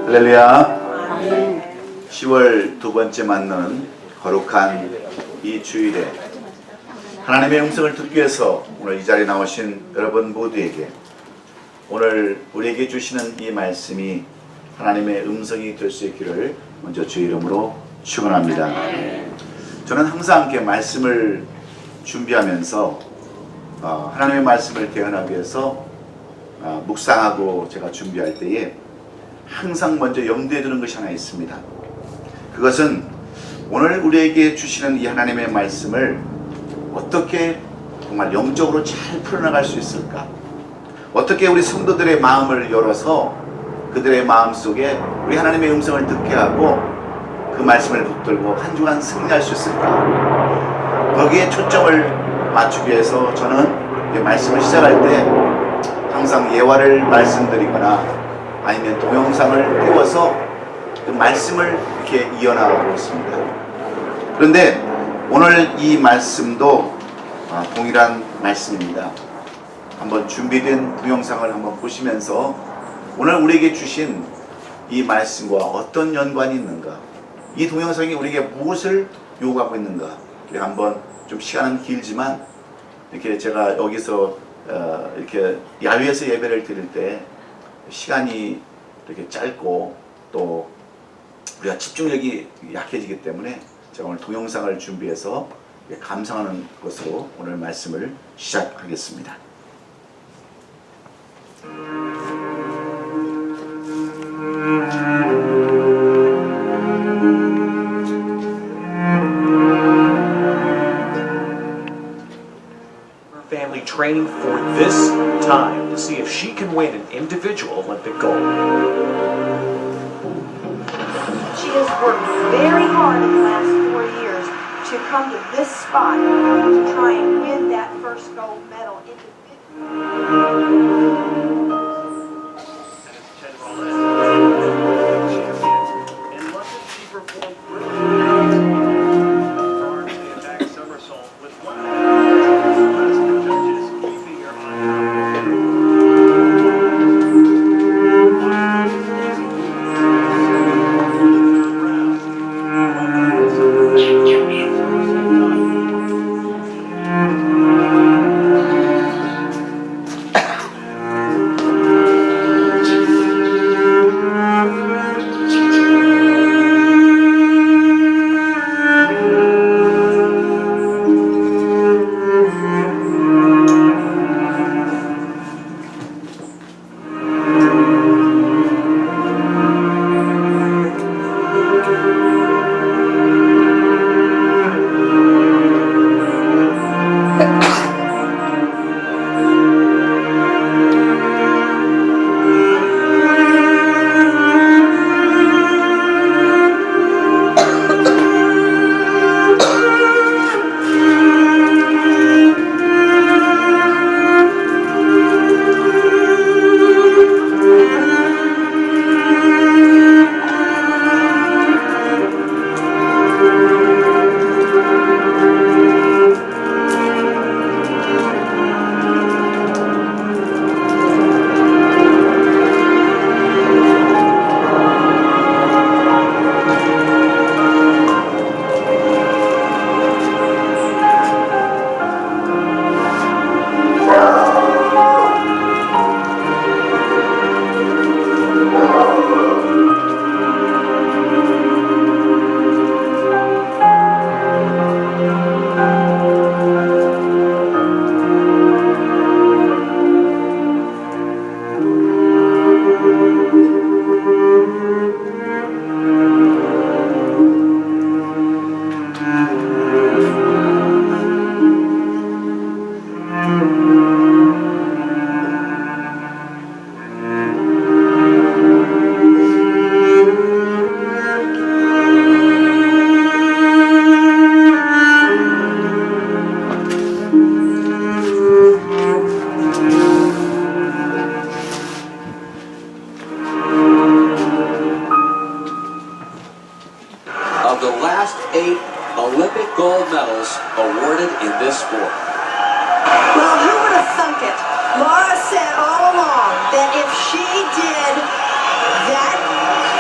할렐루야. 10월 두 번째 맞는 거룩한 이 주일에 하나님의 음성을 듣기 위해서 오늘 이 자리에 나오신 여러분 모두에게 오늘 우리에게 주시는 이 말씀이 하나님의 음성이 될 수 있기를 먼저 주의 이름으로 축원합니다. 저는 항상 이렇게 말씀을 준비하면서 하나님의 말씀을 대언하기 위해서 묵상하고 제가 준비할 때에 항상 먼저 염두에 두는 것이 하나 있습니다. 그것은 오늘 우리에게 주시는 이 하나님의 말씀을 어떻게 정말 영적으로 잘 풀어나갈 수 있을까? 어떻게 우리 성도들의 마음을 열어서 그들의 마음 속에 우리 하나님의 음성을 듣게 하고 그 말씀을 붙들고 한 주간 승리할 수 있을까? 거기에 초점을 맞추기 위해서 저는 이 말씀을 시작할 때 항상 예화를 말씀드리거나 아니면 동영상을 띄워서 그 말씀을 이렇게 이어나가고 있습니다. 그런데 오늘 이 말씀도 동일한 말씀입니다. 한번 준비된 동영상을 한번 보시면서 오늘 우리에게 주신 이 말씀과 어떤 연관이 있는가, 이 동영상이 우리에게 무엇을 요구하고 있는가, 우리 한번 좀 시간은 길지만 이렇게 제가 여기서 이렇게 야외에서 예배를 드릴 때 시간이 이렇게 짧고 또 우리가 집중력이 약해지기 때문에 제가 오늘 동영상을 준비해서 감상하는 것으로 오늘 말씀을 시작하겠습니다. Family training for this time to see if she can win an individual Olympic gold. She has worked very hard in the last 4 years to come to this spot to try and win that first gold medal individually. Of the last 8 Olympic gold medals awarded in this sport. Well, who would have thunk it? Laura said all along that if she did that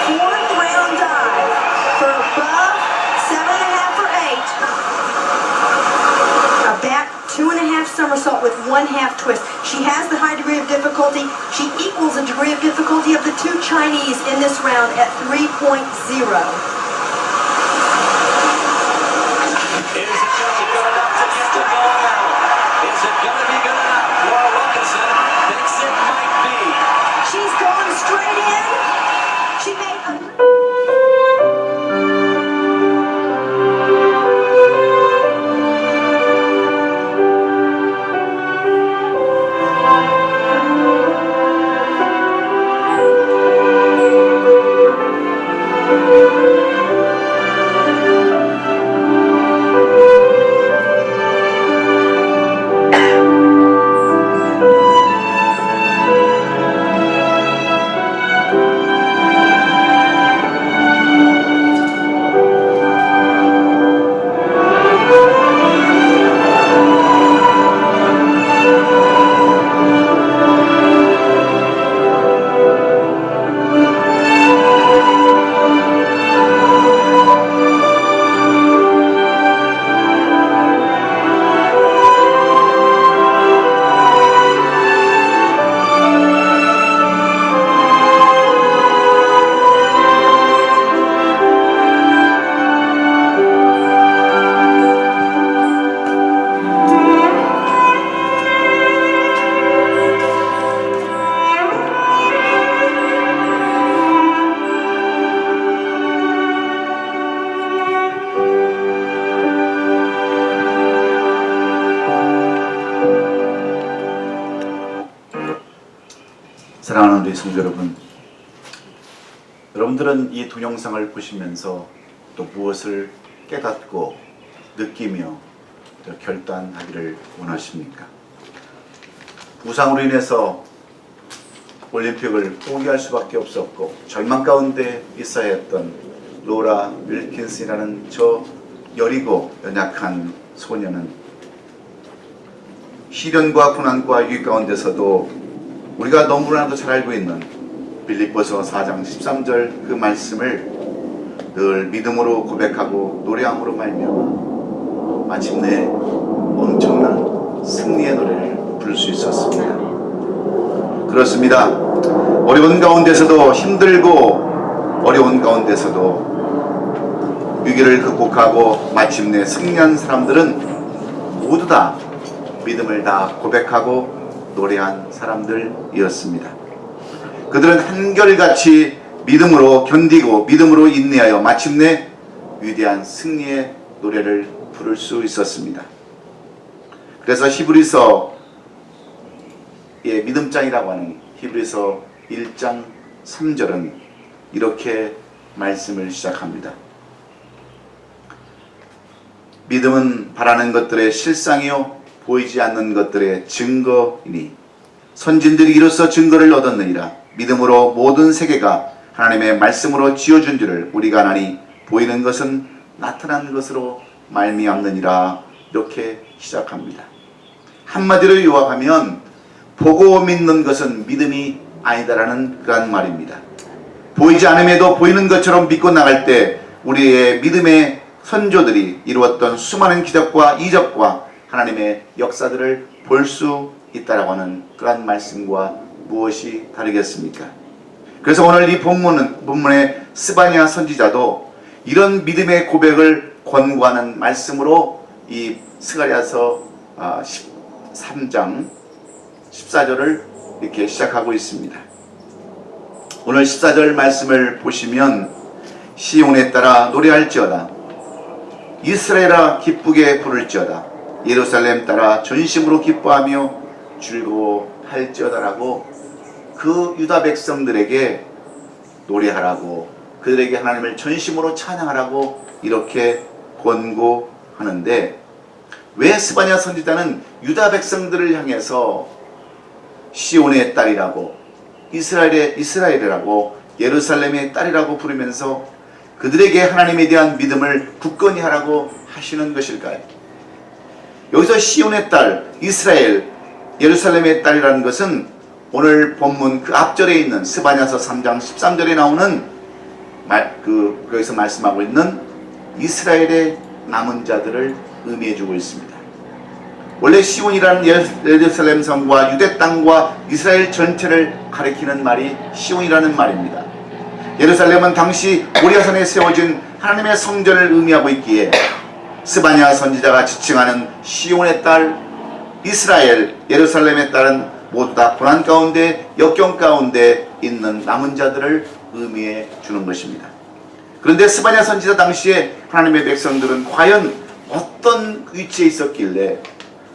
fourth round dive for above 7.5 or 8, a back 2.5 somersault with 1/2 twist, she has the high degree of difficulty. She equals the degree of difficulty of the 2 Chinese in this round at 3.0. Is it going to be good enough to get the gold medal? Is it going to be good enough? Laura Wilkinson thinks it might be. She's going straight in. She made a... 사랑하는 우리 성도 여러분, 여러분들은 이 동영상을 보시면서 또 무엇을 깨닫고 느끼며 또 결단하기를 원하십니까? 부상으로 인해서 올림픽을 포기할 수밖에 없었고 절망 가운데 있어야 했던 로라 윌킨슨이라는 저 여리고 연약한 소녀는 시련과 고난과 위기 가운데서도 우리가 너무나도 잘 알고 있는 빌립보서 4장 13절 그 말씀을 늘 믿음으로 고백하고 노래함으로 말미암아 마침내 엄청난 승리의 노래를 부를 수 있었습니다. 그렇습니다. 어려운 가운데서도 힘들고 어려운 가운데서도 위기를 극복하고 마침내 승리한 사람들은 모두 다 믿음을 다 고백하고 노래한 사람들이었습니다. 그들은 한결같이 믿음으로 견디고 믿음으로 인내하여 마침내 위대한 승리의 노래를 부를 수 있었습니다. 그래서 히브리서의 믿음장이라고 하는 히브리서 1장 3절은 이렇게 말씀을 시작합니다. 믿음은 바라는 것들의 실상이요 보이지 않는 것들의 증거이니 선진들이 이로써 증거를 얻었느니라. 믿음으로 모든 세계가 하나님의 말씀으로 지어준 줄을 우리가 아나니 보이는 것은 나타난 것으로 말미암느니라. 이렇게 시작합니다. 한마디로 요약하면 보고 믿는 것은 믿음이 아니다라는 그런 말입니다. 보이지 않음에도 보이는 것처럼 믿고 나갈 때 우리의 믿음의 선조들이 이루었던 수많은 기적과 이적과 하나님의 역사들을 볼 수 있다라고 하는 그러한 말씀과 무엇이 다르겠습니까? 그래서 오늘 이 본문의 스바냐 선지자도 이런 믿음의 고백을 권고하는 말씀으로 이 스가랴서 13장 14절을 이렇게 시작하고 있습니다. 오늘 14절 말씀을 보시면 시온에 따라 노래할지어다. 이스라엘아 기쁘게 부를지어다. 예루살렘 따라 전심으로 기뻐하며 즐거워할지어다라고 그 유다 백성들에게 노래하라고 그들에게 하나님을 전심으로 찬양하라고 이렇게 권고하는데 왜 스바냐 선지자는 유다 백성들을 향해서 시온의 딸이라고 이스라엘이라고 예루살렘의 딸이라고 부르면서 그들에게 하나님에 대한 믿음을 굳건히 하라고 하시는 것일까요? 여기서 시온의 딸, 이스라엘, 예루살렘의 딸이라는 것은 오늘 본문 그 앞절에 있는 스바냐서 3장 13절에 나오는 거기서 말씀하고 있는 이스라엘의 남은 자들을 의미해주고 있습니다. 원래 시온이라는 예루살렘 성과 유대 땅과 이스라엘 전체를 가리키는 말이 시온이라는 말입니다. 예루살렘은 당시 모리아산에 세워진 하나님의 성전을 의미하고 있기에 스바냐 선지자가 지칭하는 시온의 딸, 이스라엘, 예루살렘의 딸은 모두 다 고난 가운데, 역경 가운데 있는 남은 자들을 의미해 주는 것입니다. 그런데 스바냐 선지자 당시에 하나님의 백성들은 과연 어떤 위치에 있었길래,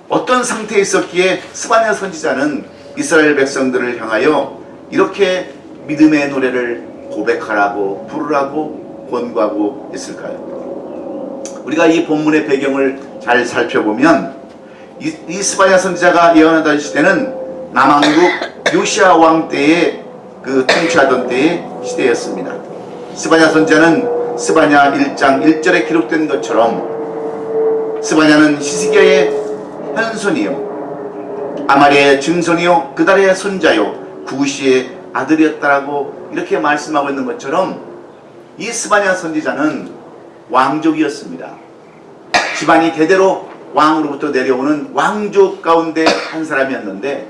어떤 상태에 있었기에 스바냐 선지자는 이스라엘 백성들을 향하여 이렇게 믿음의 노래를 고백하라고, 부르라고 권고하고 있을까요? 우리가 이 본문의 배경을 잘 살펴보면 이 스바냐 선지자가 예언하던 시대는 남왕국 요시야 왕 때의 그 통치하던 때의 시대였습니다. 스바냐 선지자는 스바냐 1장 1절에 기록된 것처럼 스바냐는 히스기야의 현손이요 아마리아의 증손이요 그달의 손자요 구시의 아들이었다라고 이렇게 말씀하고 있는 것처럼 이 스바냐 선지자는 왕족이었습니다. 집안이 대대로 왕으로부터 내려오는 왕족 가운데 한 사람이었는데,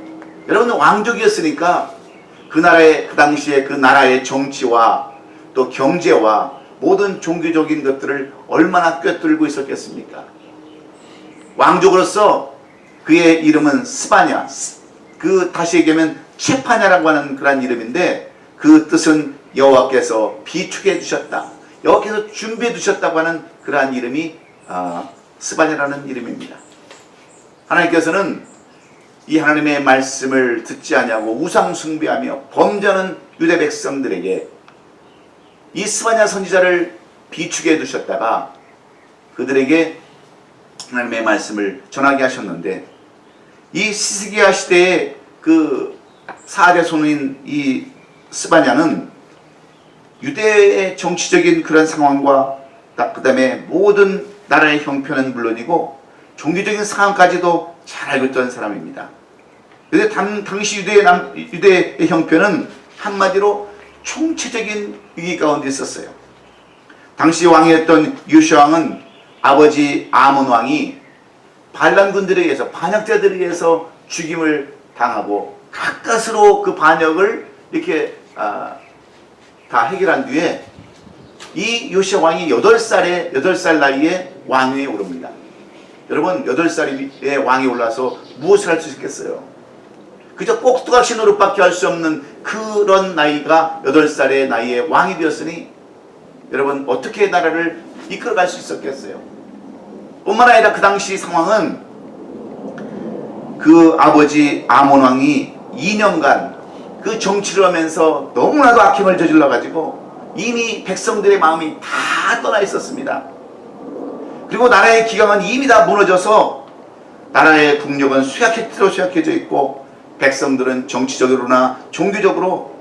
여러분 왕족이었으니까 그 당시에 그 나라의 정치와 또 경제와 모든 종교적인 것들을 얼마나 꿰뚫고 있었겠습니까? 왕족으로서 그의 이름은 스바냐, 다시 얘기하면 체파냐라고 하는 그런 이름인데, 그 뜻은 여호와께서 비축해 두셨다, 여호와께서 준비해 두셨다고 하는 그러한 이름이 스바냐라는 이름입니다. 하나님께서는 이 하나님의 말씀을 듣지 아니하고 우상 숭배하며 범죄하는 유대 백성들에게 이 스바냐 선지자를 비축해 두셨다가 그들에게 하나님의 말씀을 전하게 하셨는데, 이 히스기야 시대의 그 4대 손인 이 스바냐는 유대의 정치적인 그런 상황과 그 다음에 모든 나라의 형편은 물론이고 종교적인 상황까지도 잘 알고 있던 사람입니다. 그런데 당시 유대의 형편은 한마디로 총체적인 위기 가운데 있었어요. 당시 왕이었던 요시야 왕은 아버지 아몬 왕이 반란군들에 의해서, 반역자들에 의해서 죽임을 당하고 가까스로 그 반역을 이렇게 다 해결한 뒤에 이 요시야 왕이 8살 나이에 왕위에 오릅니다. 여러분 8살의 왕에 올라서 무엇을 할 수 있겠어요? 그저 꼭두각시 노릇밖에 할 수 없는 그런 나이가 8살의 나이에 왕이 되었으니 여러분 어떻게 나라를 이끌어갈 수 있었겠어요? 뿐만 아니라 그 당시 상황은 그 아버지 아몬 왕이 2년간 그 정치를 하면서 너무나도 악행을 저질러 가지고 이미 백성들의 마음이 다 떠나 있었습니다. 그리고 나라의 기강은 이미 다 무너져서 나라의 국력은 쇠약해져 있고 백성들은 정치적으로나 종교적으로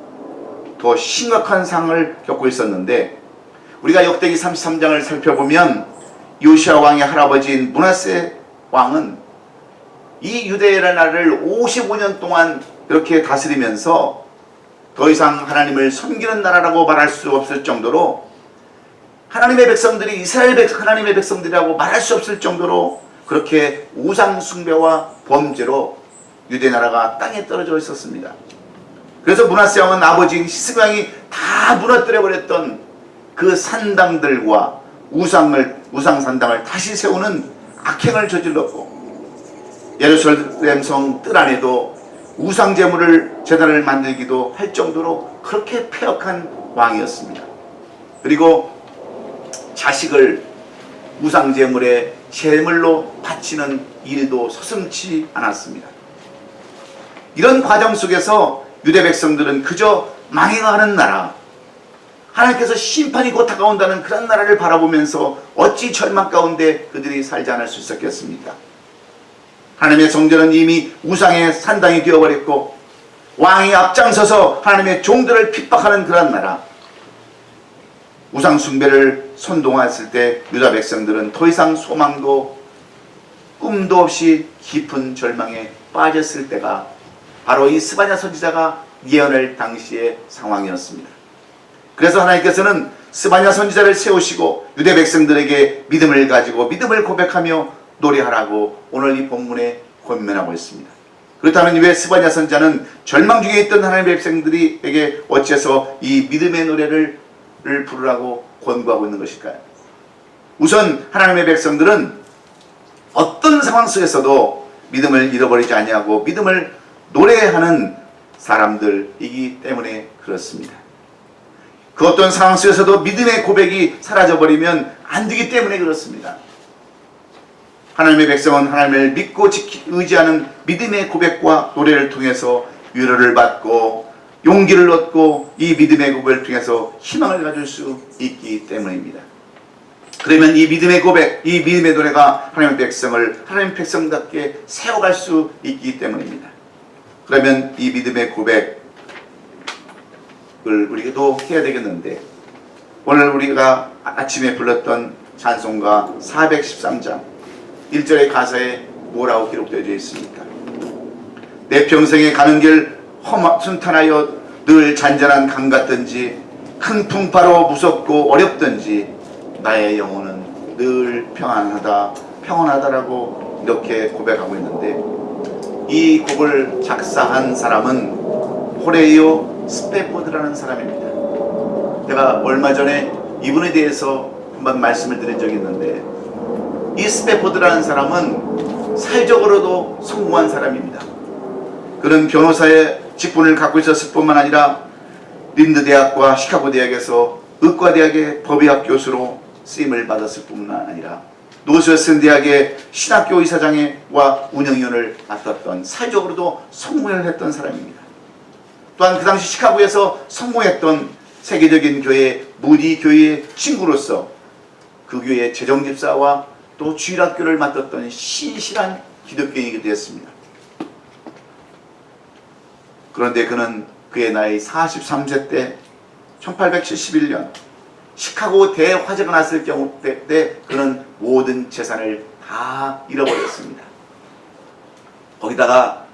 더 심각한 상을 겪고 있었는데, 우리가 역대기 33장을 살펴보면 요시야 왕의 할아버지인 므낫세 왕은 이 유대의 나라를 55년 동안 이렇게 다스리면서 더 이상 하나님을 섬기는 나라라고 말할 수 없을 정도로, 하나님의 백성들이 하나님의 백성들이라고 말할 수 없을 정도로 그렇게 우상 숭배와 범죄로 유대 나라가 땅에 떨어져 있었습니다. 그래서 므낫세 왕은 아버지인 히스기야 왕이 다 무너뜨려 버렸던 그 산당들과 우상 산당을 다시 세우는 악행을 저질렀고, 예루살렘 성 뜰 안에도 우상 제단을 만들기도 할 정도로 그렇게 폐역한 왕이었습니다. 그리고 자식을 우상 제물의 제물로 바치는 일도 서슴지 않았습니다. 이런 과정 속에서 유대 백성들은 그저 망해가는 나라, 하나님께서 심판이 곧 다가온다는 그런 나라를 바라보면서 어찌 절망 가운데 그들이 살지 않을 수 있었겠습니까? 하나님의 성전은 이미 우상의 산당이 되어버렸고 왕이 앞장서서 하나님의 종들을 핍박하는 그런 나라, 우상 숭배를 선동했을 때 유다 백성들은 더 이상 소망도 꿈도 없이 깊은 절망에 빠졌을 때가 바로 이 스바냐 선지자가 예언할 당시의 상황이었습니다. 그래서 하나님께서는 스바냐 선지자를 세우시고 유대 백성들에게 믿음을 가지고 믿음을 고백하며 노래하라고 오늘 이 본문에 권면하고 있습니다. 그렇다면 왜 스바냐 선지자는 절망 중에 있던 하나님의 백성들에게 어째서 이 믿음의 노래를 부르라고 권고하고 있는 것일까요? 우선 하나님의 백성들은 어떤 상황 속에서도 믿음을 잃어버리지 아니하고 믿음을 노래하는 사람들이기 때문에 그렇습니다. 그 어떤 상황 속에서도 믿음의 고백이 사라져버리면 안 되기 때문에 그렇습니다. 하나님의 백성은 하나님을 믿고 의지하는 믿음의 고백과 노래를 통해서 위로를 받고 용기를 얻고 이 믿음의 고백을 통해서 희망을 가질 수 있기 때문입니다. 그러면 이 믿음의 고백, 이 믿음의 노래가 하나님의 백성을 하나님의 백성답게 세워갈 수 있기 때문입니다. 그러면 이 믿음의 고백을 우리도 해야 되겠는데, 오늘 우리가 아침에 불렀던 찬송가 413장 1절의 가사에 뭐라고 기록되어 있습니까? 내 평생에 가는 길 순탄하여 늘 잔잔한 강 같든지 큰 풍파로 무섭고 어렵든지 나의 영혼은 늘 평안하다라고 이렇게 고백하고 있는데, 이 곡을 작사한 사람은 호레이오 스페포드라는 사람입니다. 제가 얼마 전에 이분에 대해서 한번 말씀을 드린 적이 있는데, 이 스페포드라는 사람은 사회적으로도 성공한 사람입니다. 그는 변호사의 직분을 갖고 있었을 뿐만 아니라 린드 대학과 시카고 대학에서 의과대학의 법의학 교수로 쓰임을 받았을 뿐만 아니라 노스웨스턴 대학의 신학교 이사장과 운영위원을 맡았던 사회적으로도 성공을 했던 사람입니다. 또한 그 당시 시카고에서 성공했던 세계적인 교회 무디 교회의 친구로서 그 교회의 재정집사와 또 주일학교를 맡았던 신실한 기독교인이 되었습니다. 그런데 그는 그의 나이 43세 때 1871년 시카고 대화재가 났을 경우 때 그는 모든 재산을 다 잃어버렸습니다. 거기다가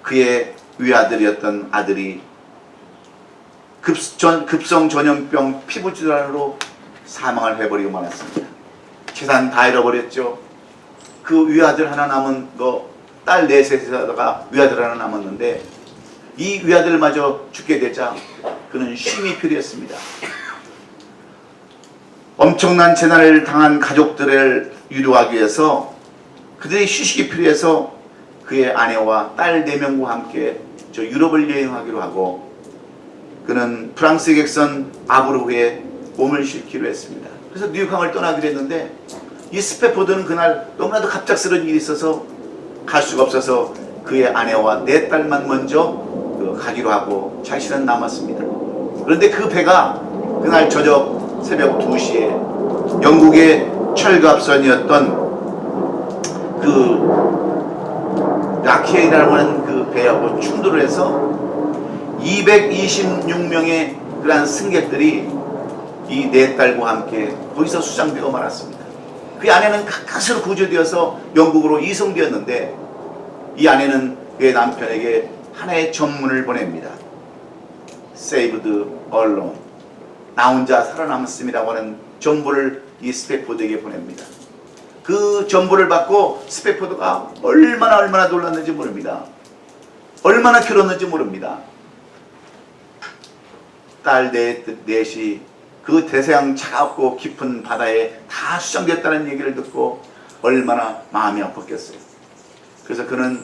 그의 위아들이었던 아들이 급성 전염병 피부질환으로 사망을 해버리고 말았습니다. 재산 다 잃어버렸죠. 그 위아들 하나 남은 거, 딸 넷에다가 위아들 하나 남았는데 이 위아들마저 죽게 되자 그는 쉼이 필요했습니다. 엄청난 재난을 당한 가족들을 위로하기 위해서 그들의 휴식이 필요해서 그의 아내와 딸 4명과 함께 유럽을 여행하기로 하고 그는 프랑스 객선 아브르후에 몸을 싣기로 했습니다. 그래서 뉴욕항을 떠나기로 했는데 이 스페포드는 그날 너무나도 갑작스러운 일이 있어서 갈 수가 없어서 그의 아내와 4딸만 먼저 가기로 하고 자신은 남았습니다. 그런데 그 배가 그날 저녁 새벽 2시에 영국의 철갑선이었던 그 라키에이라고 하는 그 배하고 충돌을 해서 226명의 그러한 승객들이 이 4딸과 함께 거기서 수장되고 말았습니다. 그 아내는 가까스로 구조되어서 영국으로 이송되었는데 이 아내는 그의 남편에게 하나의 전문을 보냅니다. Saved alone. 나 혼자 살아남았음이라고 하는 전보를 이 스페포드에게 보냅니다. 그 전보를 받고 스페포드가 얼마나 놀랐는지 모릅니다. 얼마나 길었는지 모릅니다. 딸 넷이 그 대서양 차갑고 깊은 바다에 다 수장됐다는 얘기를 듣고 얼마나 마음이 아팠겠어요. 그래서 그는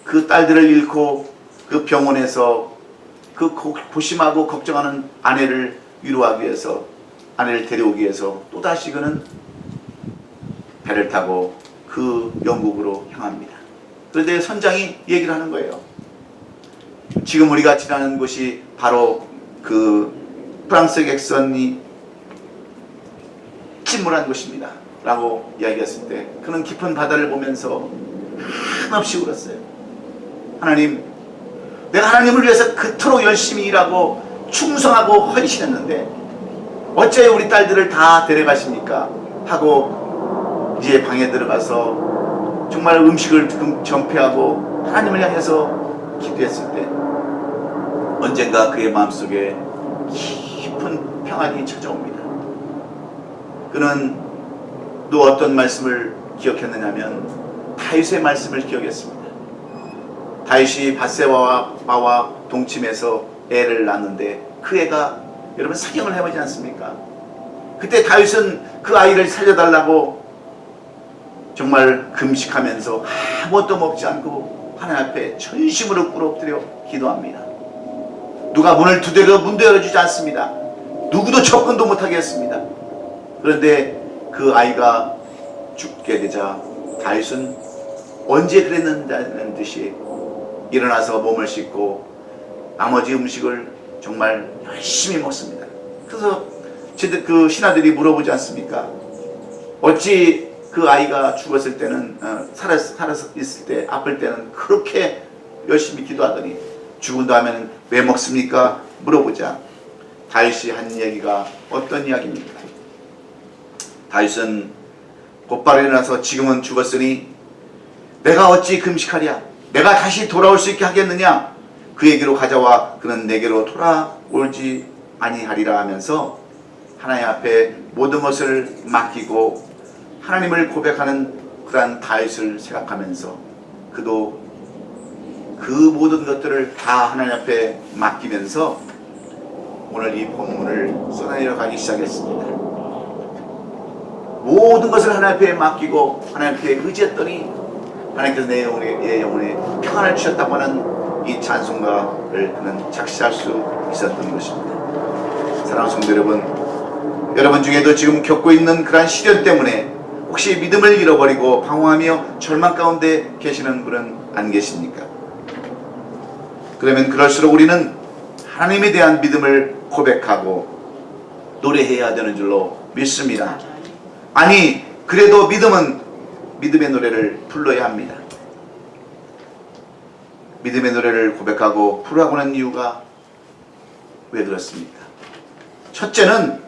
그 딸들을 잃고 그 병원에서 그 고심하고 걱정하는 아내를 위로하기 위해서, 아내를 데려오기 위해서 또다시 그는 배를 타고 그 영국으로 향합니다. 그런데 선장이 얘기를 하는 거예요. 지금 우리가 지나는 곳이 바로 그 프랑스 객선이 침몰한 곳입니다 라고 이야기했을 때 그는 깊은 바다를 보면서 한없이 울었어요. 하나님, 내가 하나님을 위해서 그토록 열심히 일하고 충성하고 헌신했는데 어째 우리 딸들을 다 데려가십니까? 하고 이제 방에 들어가서 정말 음식을 전폐하고 하나님을 향해서 기도했을 때 언젠가 그의 마음속에 깊은 평안이 찾아옵니다. 그는 또 어떤 말씀을 기억했느냐면 다윗의 말씀을 기억했습니다. 다윗이 밧세바와 동침해서 애를 낳는데 그 애가 여러분 사경을 해보지 않습니까? 그때 다윗은 그 아이를 살려달라고 정말 금식하면서 아무것도 먹지 않고 하나님 앞에 전심으로 꿇어엎드려 기도합니다. 누가 문을 두드려도 문도 열어주지 않습니다. 누구도 접근도 못하게 했습니다. 그런데 그 아이가 죽게 되자 다윗은 언제 그랬는다는 듯이 일어나서 몸을 씻고 나머지 음식을 정말 열심히 먹습니다. 그래서 그 신하들이 물어보지 않습니까? 어찌 그 아이가 죽었을 때는 살아서 있을 때 아플 때는 그렇게 열심히 기도하더니 죽은 다음에는 왜 먹습니까? 물어보자 다윗이 한 이야기가 어떤 이야기입니까? 다윗은 곧바로 일어나서 지금은 죽었으니 내가 어찌 금식하랴? 내가 다시 돌아올 수 있게 하겠느냐? 그에게로 가져와 그는 내게로 돌아올지 아니하리라 하면서 하나님 앞에 모든 것을 맡기고 하나님을 고백하는 그러한 다윗을 생각하면서 그도 그 모든 것들을 다 하나님 앞에 맡기면서 오늘 이 본문을 쏟아내려 가기 시작했습니다. 모든 것을 하나님 앞에 맡기고 하나님 앞에 의지했더니 하나님께서 내 영혼에 평안을 주셨다고 하는 이 찬송가를 그는 작시할 수 있었던 것입니다. 사랑하는 성도 여러분, 여러분 중에도 지금 겪고 있는 그러한 시련 때문에 혹시 믿음을 잃어버리고 방황하며 절망 가운데 계시는 분은 안 계십니까? 그러면 그럴수록 우리는 하나님에 대한 믿음을 고백하고 노래해야 되는 줄로 믿습니다. 아니, 그래도 믿음의 노래를 불러야 합니다. 믿음의 노래를 고백하고 부르라고 하는 이유가 왜 그렇습니까? 첫째는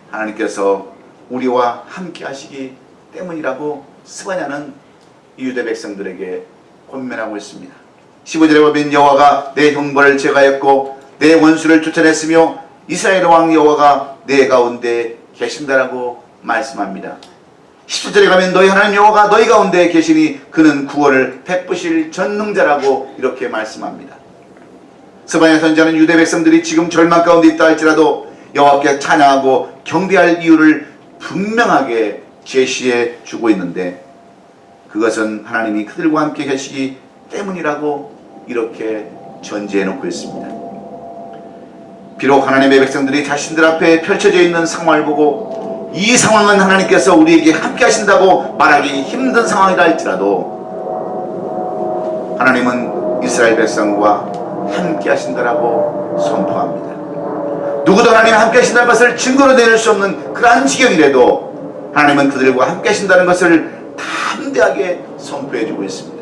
하나님께서 우리와 함께 하시기 때문이라고 스바냐는 유대 백성들에게 권면하고 있습니다. 15절에 보면 여호와가 내 형벌을 제거하였고 내 원수를 쫓아냈으며 이스라엘 왕 여호와가 내 가운데 계신다라고 말씀합니다. 17절에 가면 너희 하나님 여호와가 너희 가운데 계시니 그는 구원을 베푸실 전능자라고 이렇게 말씀합니다. 스바냐 선지자는 유대 백성들이 지금 절망 가운데 있다 할지라도 여호와께 찬양하고 경배할 이유를 분명하게 제시해 주고 있는데 그것은 하나님이 그들과 함께 계시기 때문이라고 이렇게 전제해 놓고 있습니다. 비록 하나님의 백성들이 자신들 앞에 펼쳐져 있는 상황을 보고 이 상황은 하나님께서 우리에게 함께 하신다고 말하기 힘든 상황이라 할지라도 하나님은 이스라엘 백성과 함께 하신다라고 선포합니다. 누구도 하나님과 함께 하신다는 것을 증거로 내릴 수 없는 그러한 지경이라도 하나님은 그들과 함께 하신다는 것을 담대하게 선포해주고 있습니다.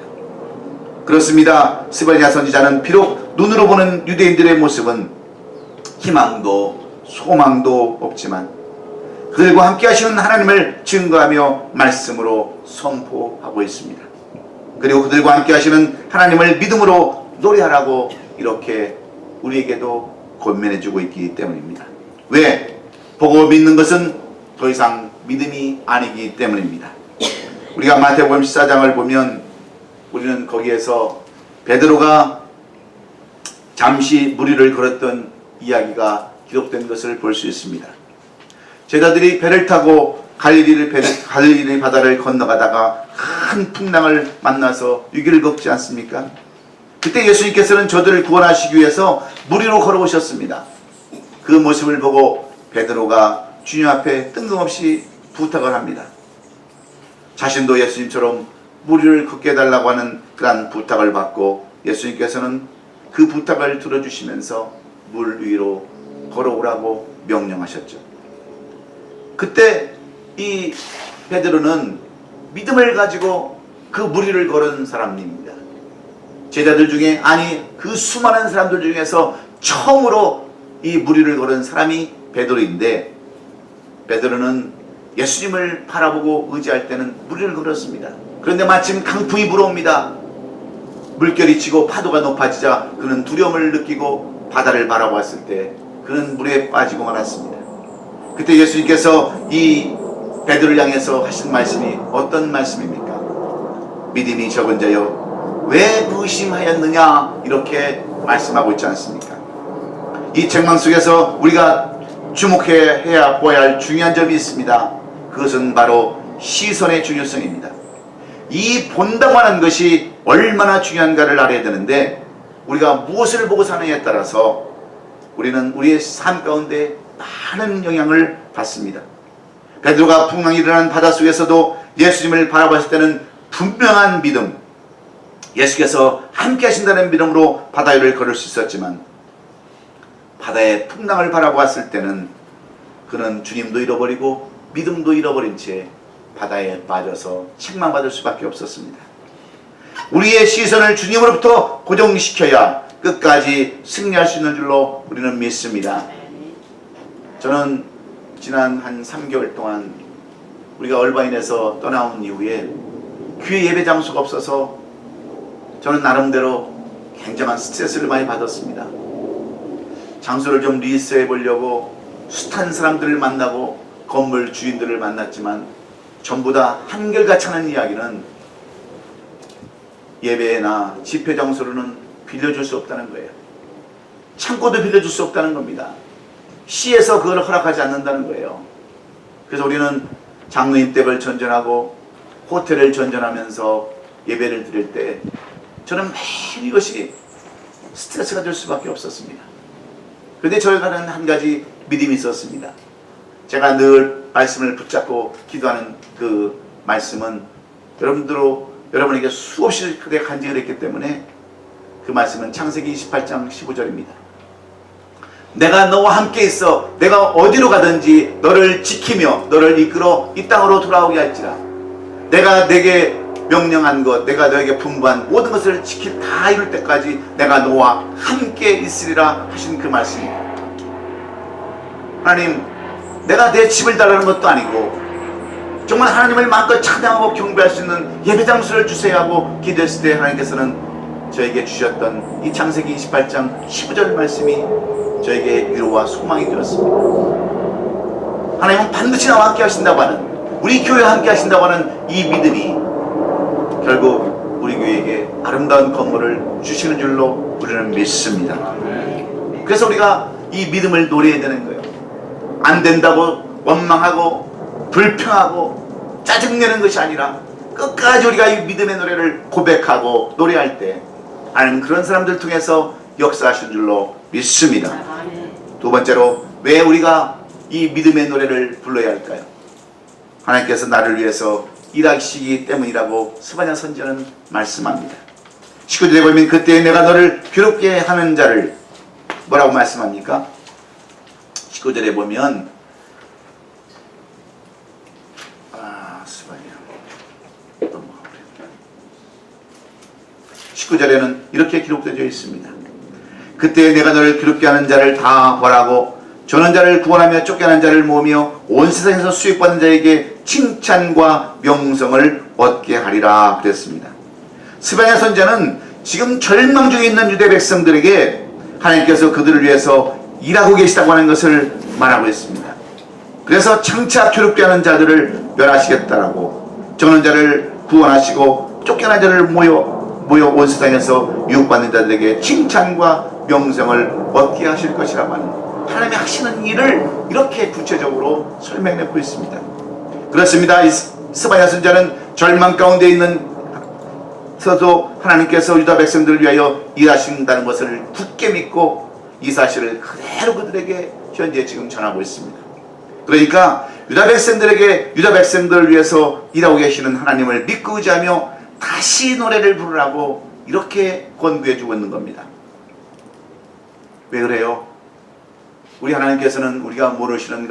그렇습니다. 스바냐 선지자는 비록 눈으로 보는 유대인들의 모습은 희망도 소망도 없지만 그들과 함께 하시는 하나님을 증거하며 말씀으로 선포하고 있습니다. 그리고 그들과 함께 하시는 하나님을 믿음으로 노래하라고 이렇게 우리에게도 권면해주고 있기 때문입니다. 왜? 보고 믿는 것은 더 이상 믿음이 아니기 때문입니다. 우리가 마태복음 14장을 보면 우리는 거기에서 베드로가 잠시 무리를 걸었던 이야기가 기록된 것을 볼 수 있습니다. 제자들이 배를 타고 갈릴리 바다를 건너가다가 큰 풍랑을 만나서 위기를 겪지 않습니까? 그때 예수님께서는 저들을 구원하시기 위해서 무리로 걸어오셨습니다. 그 모습을 보고 베드로가 주님 앞에 뜬금없이 부탁을 합니다. 자신도 예수님처럼 무리를 걷게 해달라고 하는 그러한 부탁을 받고 예수님께서는 그 부탁을 들어주시면서 물 위로 걸어오라고 명령하셨죠. 그때 이 베드로는 믿음을 가지고 그 무리를 걸은 사람입니다. 제자들 중에 아니 그 수많은 사람들 중에서 처음으로 이 무리를 걸은 사람이 베드로인데 베드로는 예수님을 바라보고 의지할 때는 무리를 걸었습니다. 그런데 마침 강풍이 불어옵니다. 물결이 치고 파도가 높아지자 그는 두려움을 느끼고 바다를 바라보았을 때 그는 물에 빠지고 말았습니다. 그때 예수님께서 이 베드로를 향해서 하신 말씀이 어떤 말씀입니까? 믿음이 적은 자여 왜 의심하였느냐, 이렇게 말씀하고 있지 않습니까? 이 책망 속에서 우리가 주목해야 보아야 할 중요한 점이 있습니다. 그것은 바로 시선의 중요성입니다. 이 본다고 하는 것이 얼마나 중요한가를 알아야 되는데, 우리가 무엇을 보고 사느냐에 따라서 우리는 우리의 삶 가운데 많은 영향을 받습니다. 베드로가 풍랑이 일어난 바닷속에서도 예수님을 바라봤을 때는 분명한 믿음, 예수께서 함께 하신다는 믿음으로 바다 위를 걸을 수 있었지만, 바다의 풍랑을 바라보았을 때는 그는 주님도 잃어버리고 믿음도 잃어버린 채 바다에 빠져서 책망받을 수밖에 없었습니다. 우리의 시선을 주님으로부터 고정시켜야 끝까지 승리할 수 있는 줄로 우리는 믿습니다. 저는 지난 한 3개월 동안 우리가 얼바인에서 떠나온 이후에 교회 예배 장소가 없어서 저는 나름대로 굉장한 스트레스를 많이 받았습니다. 장소를 좀 리스해 보려고 숱한 사람들을 만나고 건물 주인들을 만났지만 전부 다 한결같이 하는 이야기는 예배나 집회 장소로는 빌려줄 수 없다는 거예요. 창고도 빌려줄 수 없다는 겁니다. 시에서 그걸 허락하지 않는다는 거예요. 그래서 우리는 장로님 댁을 전전하고 호텔을 전전하면서 예배를 드릴 때 저는 매일 이것이 스트레스가 될 수밖에 없었습니다. 그런데 저에게는 한 가지 믿음이 있었습니다. 제가 늘 말씀을 붙잡고 기도하는 그 말씀은 여러분에게 수없이 크게 간직을 했기 때문에 그 말씀은 창세기 28장 15절입니다. 내가 너와 함께 있어 내가 어디로 가든지 너를 지키며 너를 이끌어 이 땅으로 돌아오게 할지라. 내가 내게 명령한 것, 내가 너에게 분부한 모든 것을 다 이룰 때까지 내가 너와 함께 있으리라 하신 그 말씀입니다. 하나님, 내가 내 집을 달라는 것도 아니고 정말 하나님을 마음껏 찬양하고 경배할 수 있는 예배 장소를 주세요 하고 기도했을 때 하나님께서는 저에게 주셨던 이 창세기 28장 15절 말씀이 저에게 위로와 소망이 되었습니다. 하나님은 반드시 나와 함께 하신다고 하는, 우리 교회와 함께 하신다고 하는 이 믿음이 결국 우리 교회에게 아름다운 건물을 주시는 줄로 우리는 믿습니다. 그래서 우리가 이 믿음을 노래해야 되는 거예요. 안 된다고 원망하고 불평하고 짜증내는 것이 아니라 끝까지 우리가 이 믿음의 노래를 고백하고 노래할 때 하나님 그런 사람들 통해서 역사하신 줄로 믿습니다. 두 번째로 왜 우리가 이 믿음의 노래를 불러야 할까요? 하나님께서 나를 위해서 일하시기 때문이라고 스바냐 선지자는 말씀합니다. 19절에 보면 그때 내가 너를 괴롭게 하는 자를 뭐라고 말씀합니까? 19절에 보면 스바냐 19절에는 이렇게 기록되어 있습니다. 그때 내가 너를 괴롭게 하는 자를 다 벌하고 저는 자를 구원하며 쫓겨난 자를 모으며 온 세상에서 수익받는 자에게 칭찬과 명성을 얻게 하리라 그랬습니다. 스바냐 선지자는 지금 절망 중에 있는 유대 백성들에게 하나님께서 그들을 위해서 일하고 계시다고 하는 것을 말하고 있습니다. 그래서 장차 괴롭게 하는 자들을 멸하시겠다라고, 저는 자를 구원하시고 쫓겨난 자를 모여 온 세상에서 유혹받는 자들에게 칭찬과 명성을 얻게 하실 것이라고 하는 하나님이 하시는 일을 이렇게 구체적으로 설명하고 있습니다. 그렇습니다. 이 스바냐 선지자는 절망 가운데 있는서도 하나님께서 유다 백성들을 위하여 일하신다는 것을 굳게 믿고 이 사실을 그대로 그들에게 현재 지금 전하고 있습니다. 그러니까 유다 백성들을 위해서 일하고 계시는 하나님을 믿고 의지하며 다시 노래를 부르라고 이렇게 권고해 주고 있는 겁니다. 왜 그래요? 우리 하나님께서는 우리가 모르는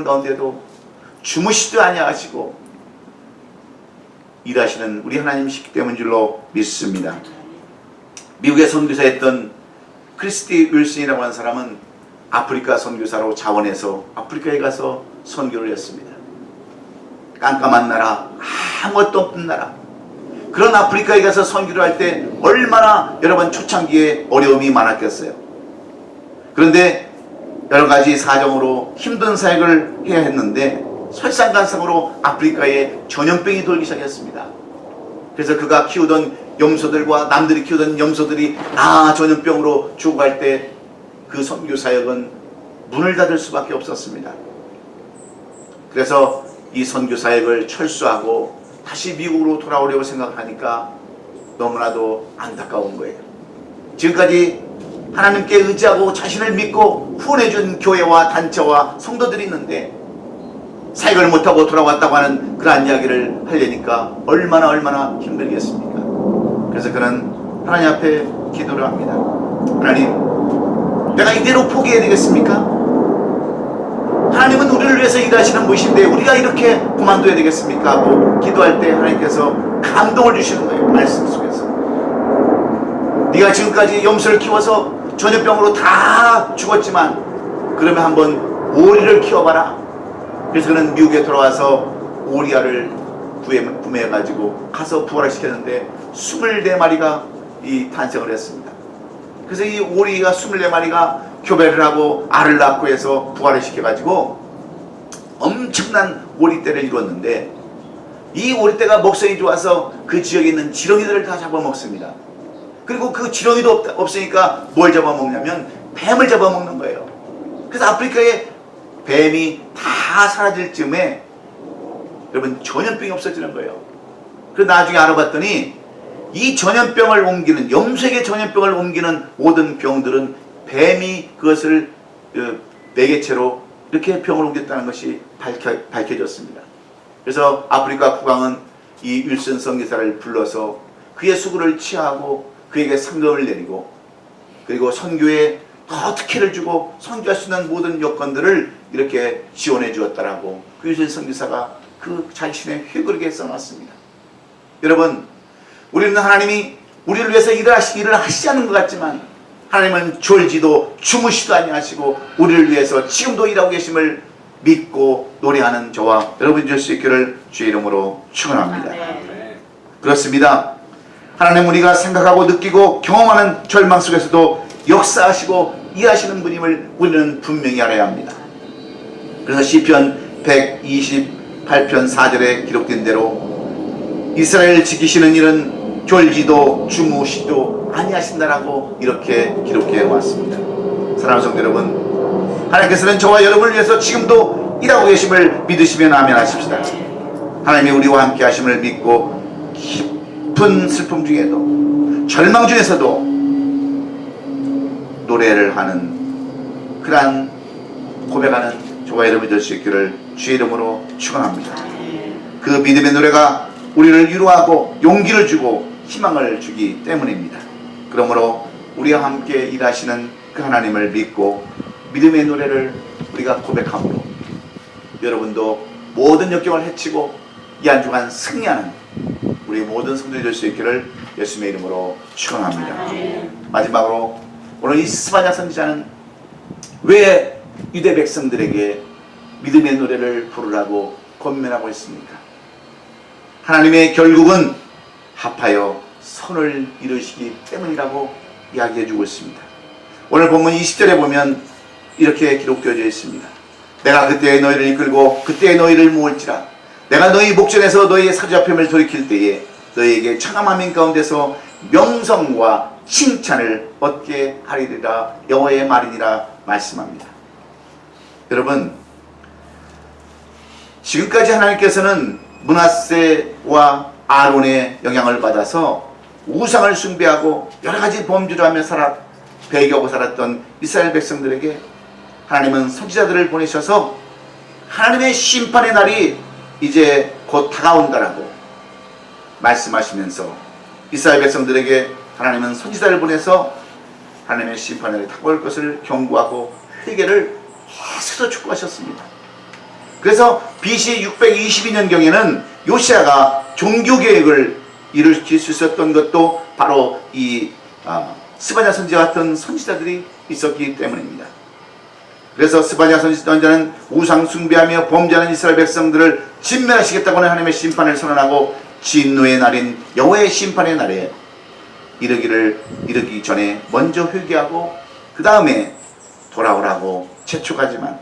가운데도 주무시지도 아니하시고 일하시는 우리 하나님이시기 때문인 줄로 믿습니다. 미국에 선교사했던 크리스티 윌슨이라고 하는 사람은 아프리카 선교사로 자원해서 아프리카에 가서 선교를 했습니다. 깜깜한 나라, 아무것도 없는 나라, 그런 아프리카에 가서 선교를 할 때 얼마나 여러분 초창기에 어려움이 많았겠어요. 그런데 여러 가지 사정으로 힘든 사역을 해야 했는데 설상가상으로 아프리카에 전염병이 돌기 시작했습니다. 그래서 그가 키우던 염소들과 남들이 키우던 염소들이 전염병으로 죽어갈 때 그 선교 사역은 문을 닫을 수밖에 없었습니다. 그래서 이 선교 사역을 철수하고 다시 미국으로 돌아오려고 생각하니까 너무나도 안타까운 거예요. 지금까지 하나님께 의지하고 자신을 믿고 후원해준 교회와 단체와 성도들이 있는데 사역을 못하고 돌아왔다고 하는 그러한 이야기를 하려니까 얼마나 힘들겠습니까? 그래서 그는 하나님 앞에 기도를 합니다. 하나님, 내가 이대로 포기해야 되겠습니까? 하나님은 우리를 위해서 일하시는 분이신데 우리가 이렇게 그만둬야 되겠습니까? 하고 기도할 때 하나님께서 감동을 주시는 거예요. 말씀 속에서. 네가 지금까지 염소를 키워서 전염병으로 다 죽었지만 그러면 한번 오리를 키워봐라. 그래서 그는 미국에 돌아와서 오리알을 구매해가지고 가서 부활을 시켰는데 24마리가 이 탄생을 했습니다. 그래서 이 오리가 24마리가 교배를 하고 알을 낳고 해서 부활을 시켜가지고 엄청난 오리떼를 이루었는데 이 오리떼가 먹성이 좋아서 그 지역에 있는 지렁이들을 다 잡아먹습니다. 그리고 그 지렁이도 없으니까 뭘 잡아먹냐면 뱀을 잡아먹는 거예요. 그래서 아프리카에 뱀이 다 사라질 즈음에 여러분 전염병이 없어지는 거예요. 그래서 나중에 알아봤더니 이 전염병을 옮기는, 염소에게 전염병을 옮기는 모든 병들은 뱀이 그것을 매개체로 이렇게 병을 옮겼다는 것이 밝혀졌습니다. 그래서 아프리카 국왕은 이 윌슨 선교사를 불러서 그의 수고를 취하고 그에게 상금을 내리고 그리고 선교에 더 특혜를 주고 선교할 수 있는 모든 여건들을 이렇게 지원해 주었다라고 그 윌슨 선교사가 그 자신의 회고록에 써놨습니다. 여러분, 우리는 하나님이 우리를 위해서 일을 하시지 않는 것 같지만 하나님은 졸지도 주무시도 아니하시고 우리를 위해서 지금도 일하고 계심을 믿고 노래하는 저와 여러분이 될 수 있기를 주의 이름으로 축원합니다. 그렇습니다. 하나님, 우리가 생각하고 느끼고 경험하는 절망 속에서도 역사하시고 일하시는 분임을 우리는 분명히 알아야 합니다. 그래서 시편 128편 4절에 기록된 대로 이스라엘을 지키시는 일은 졸지도 주무시도 아니하신다라고 이렇게 기록해 왔습니다. 사랑하는 성도 여러분, 하나님께서는 저와 여러분을 위해서 지금도 일하고 계심을 믿으시면 아멘 하십시다. 하나님이 우리와 함께 하심을 믿고 깊은 슬픔 중에도 절망 중에서도 노래를 하는 그러한 고백하는 저와 여러분이 될 수 있기를 주의 이름으로 축원합니다. 그 믿음의 노래가 우리를 위로하고 용기를 주고 희망을 주기 때문입니다. 그러므로 우리와 함께 일하시는 그 하나님을 믿고 믿음의 노래를 우리가 고백함으로 여러분도 모든 역경을 헤치고 이 한 주간 승리하는 우리 모든 성도들이 될 수 있기를 예수님의 이름으로 축원합니다. 마지막으로 오늘 이 스바냐 선지자는 왜 유대 백성들에게 믿음의 노래를 부르라고 권면하고 있습니까? 하나님의 결국은 합하여 선을 이루시기 때문이라고 이야기해주고 있습니다. 오늘 본문 20절에 보면 이렇게 기록되어져 있습니다. 내가 그때에 너희를 이끌고 그때에 너희를 모을지라. 내가 너희 목전에서 너희의 사로잡힘을 돌이킬 때에 너희에게 천하만민 가운데서 명성과 칭찬을 얻게 하리라. 여호와의 말이니라 말씀합니다. 여러분, 지금까지 하나님께서는 므낫세와 아론의 영향을 받아서 우상을 숭배하고 여러가지 범죄를 하며 배교하고 살았던 이스라엘 백성들에게 하나님은 선지자들을 보내셔서 하나님의 심판의 날이 이제 곧 다가온다라고 말씀하시면서 이스라엘 백성들에게 하나님은 선지자를 보내서 하나님의 심판의 날이 다가올 것을 경고하고 회개를 계속해서 촉구하셨습니다. 그래서 BC 622년경에는 요시아가 종교개혁을 일으킬 수 있었던 것도 바로 이 스바냐 선지자 같은 선지자들이 있었기 때문입니다. 그래서 스바냐 선지자는 우상 숭배하며 범죄하는 이스라엘 백성들을 진멸하시겠다고 하는 하나님의 심판을 선언하고 진노의 날인 여호와의 심판의 날에 이르기 전에 먼저 회개하고 그 다음에 돌아오라고 재촉하지만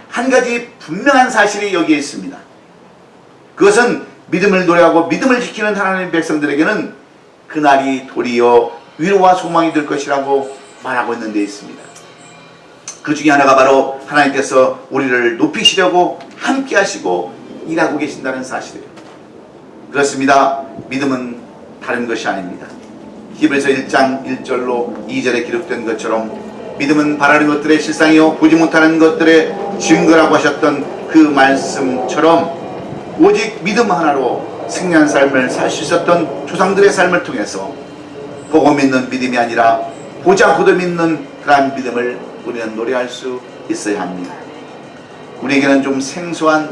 한 가지 분명한 사실이 여기에 있습니다. 그것은 믿음을 노래하고 믿음을 지키는 하나님의 백성들에게는 그날이 도리어 위로와 소망이 될 것이라고 말하고 있는 데 있습니다. 그 중에 하나가 바로 하나님께서 우리를 높이시려고 함께 하시고 일하고 계신다는 사실이에요. 그렇습니다. 믿음은 다른 것이 아닙니다. 히브리서 1장 1절로 2절에 기록된 것처럼 믿음은 바라는 것들의 실상이요 보지 못하는 것들의 증거라고 하셨던 그 말씀처럼 오직 믿음 하나로 승리한 삶을 살 수 있었던 조상들의 삶을 통해서 보고 믿는 믿음이 아니라 보지 않고도 믿는 그러한 믿음을 우리는 노래할 수 있어야 합니다. 우리에게는 좀 생소한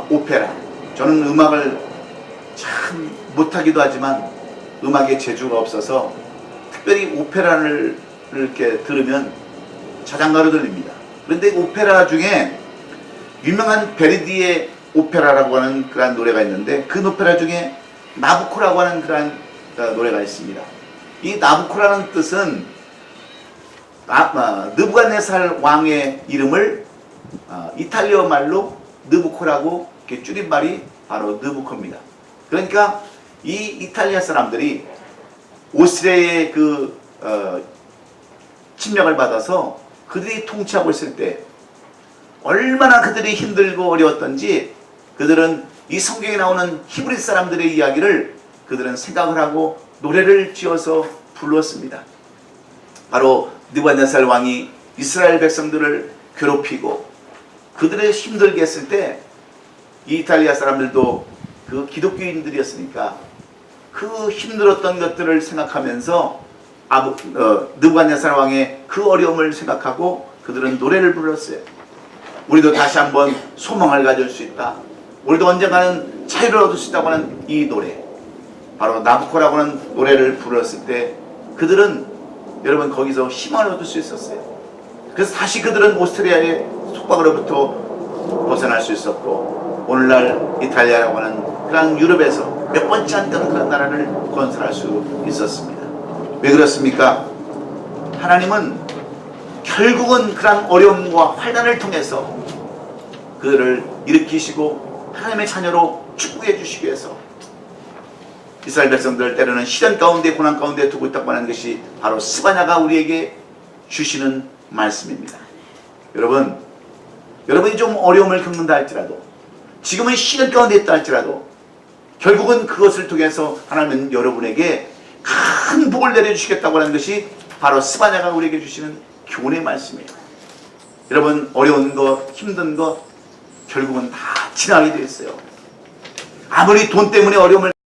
오페라, 저는 음악을 참 못하기도 하지만 음악에 재주가 없어서 특별히 오페라를 이렇게 들으면 자장가로 들립니다. 그런데 오페라 중에 유명한 베르디의 오페라라고 하는 그러한 노래가 있는데 그 오페라 중에 나부코라고 하는 그러한 노래가 있습니다. 이 나부코라는 뜻은 느부갓네살 왕의 이름을 이탈리아 말로 느부코라고 이렇게 줄임말이 바로 느부코입니다. 그러니까 이 이탈리아 사람들이 오스트리아의 침략을 받아서 그들이 통치하고 있을 때 얼마나 그들이 힘들고 어려웠던지 그들은 이 성경에 나오는 히브리 사람들의 이야기를 그들은 생각을 하고 노래를 지어서 불렀습니다. 바로 느부갓네살 왕이 이스라엘 백성들을 괴롭히고 그들을 힘들게 했을 때 이 이탈리아 사람들도 그 기독교인들이었으니까 그 힘들었던 것들을 생각하면서 느부갓네살 왕의 그 어려움을 생각하고 그들은 노래를 불렀어요. 우리도 다시 한번 소망을 가질 수 있다. 우리도 언젠가는 자유를 얻을 수 있다고 하는 이 노래, 바로 나부코라고 하는 노래를 불렀을 때 그들은 여러분 거기서 희망을 얻을 수 있었어요. 그래서 다시 그들은 오스트리아의 속박으로부터 벗어날 수 있었고 오늘날 이탈리아라고 하는 그런 유럽에서 몇 번째 않던 그런 나라를 건설할 수 있었습니다. 왜 그렇습니까? 하나님은 결국은 그런 어려움과 환난을 통해서 그들을 일으키시고 하나님의 자녀로 축복해 주시기 위해서 이스라엘 백성들을 때로는 시련 가운데 고난 가운데 두고 있다고 하는 것이 바로 스바냐가 우리에게 주시는 말씀입니다. 여러분이 좀 어려움을 겪는다 할지라도 지금은 시련 가운데 있다 할지라도 결국은 그것을 통해서 하나님은 여러분에게 큰 복을 내려주시겠다고 하는 것이 바로 스바냐가 우리에게 주시는 교훈의 말씀이에요. 여러분 어려운 것 힘든 것 결국은 다 지나게 되어 있어요. 아무리 돈 때문에 어려움을